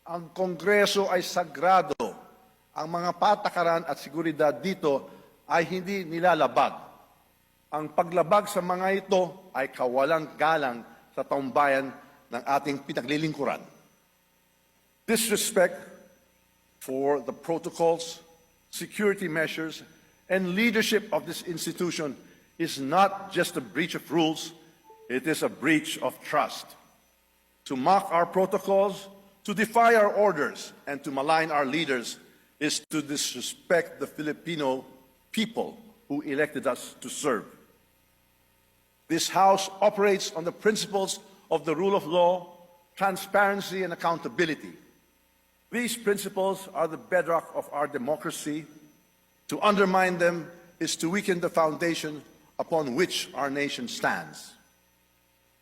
Ang Kongreso ay sagrado. Ang mga patakaran at seguridad dito ay hindi nilalabag. Ang paglabag sa mga ito ay kawalang galang sa taumbayan ng ating pinaglilingkuran. Disrespect for the protocols, security measures, and leadership of this institution is not just a breach of rules, it is a breach of trust. To mock our protocols, to defy our orders, and to malign our leaders is to disrespect the Filipino people who elected us to serve. This House operates on the principles of the rule of law, transparency, and accountability. These principles are the bedrock of our democracy. To undermine them is to weaken the foundation upon which our nation stands.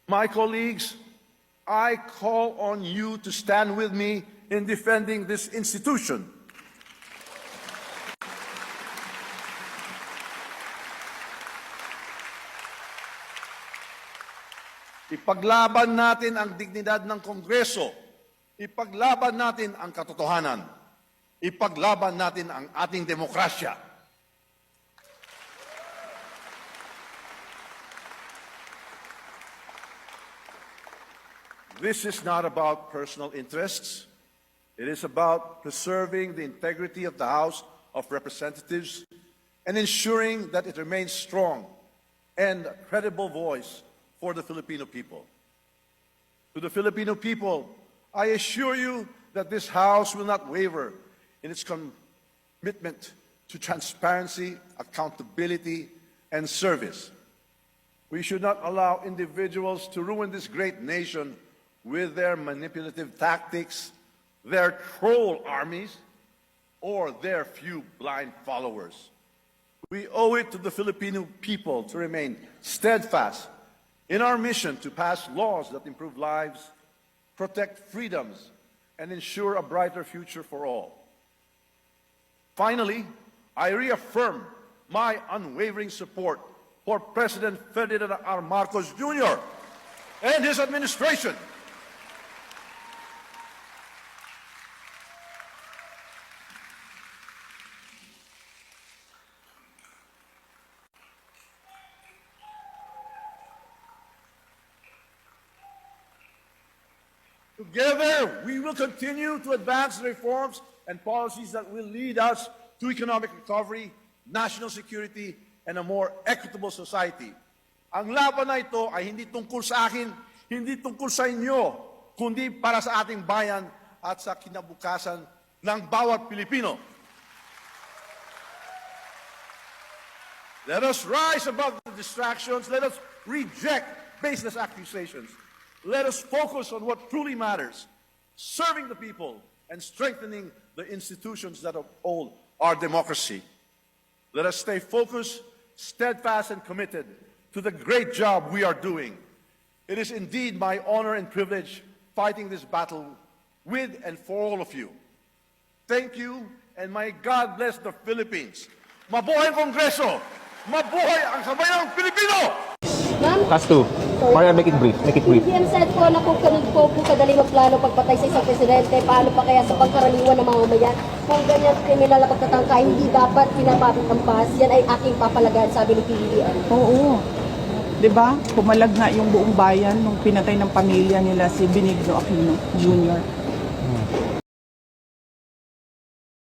My colleagues, I call on you to stand with me in defending this institution. Ipaglaban natin ang dignidad ng Kongreso. Ipaglaban natin ang katotohanan. Ipaglaban natin ang ating demokrasya. This is not about personal interests. It is about preserving the integrity of the House of Representatives and ensuring that it remains strong and a credible voice for the Filipino people. To the Filipino people, I assure you that this House will not waver in its commitment to transparency, accountability, and service. We should not allow individuals to ruin this great nation with their manipulative tactics, their troll armies, or their few blind followers. We owe it to the Filipino people to remain steadfast in our mission to pass laws that improve lives, protect freedoms, and ensure a brighter future for all. Finally, I reaffirm my unwavering support for President Ferdinand R. Marcos Jr. and his administration. Together, we will continue to advance the reforms and policies that will lead us to economic recovery, national security, and a more equitable society. Ang laban na ito ay hindi tungkol sa akin, hindi tungkol sa inyo, kundi para sa ating bayan at sa kinabukasan ng bawat Pilipino. Let us rise above the distractions. Let us reject baseless accusations. Let us focus on what truly matters, serving the people and strengthening the institutions that uphold our democracy. Let us stay focused, steadfast, and committed to the great job we are doing. It is indeed my honor and privilege fighting this battle with and for all of you. Thank you, and may God bless the Philippines. Mabuhay ang Kongreso! Mabuhay ang sambayang Pilipino! Has to. Maria, make it brief. Make it brief. PM said po na kung ganun po kadali magplano pagpatay sa isang presidente, paano pa kaya sa pagkaraniwan ng mamamayan? Kung ganyan kriminal na pagtatangka, hindi dapat pinapapit ang pas. Yan ay aking papalagan, sabi ni PBBM. Oo. 'Di ba? Pumalag nga yung buong bayan nung pinatay ng pamilya nila si Benigno Aquino Jr.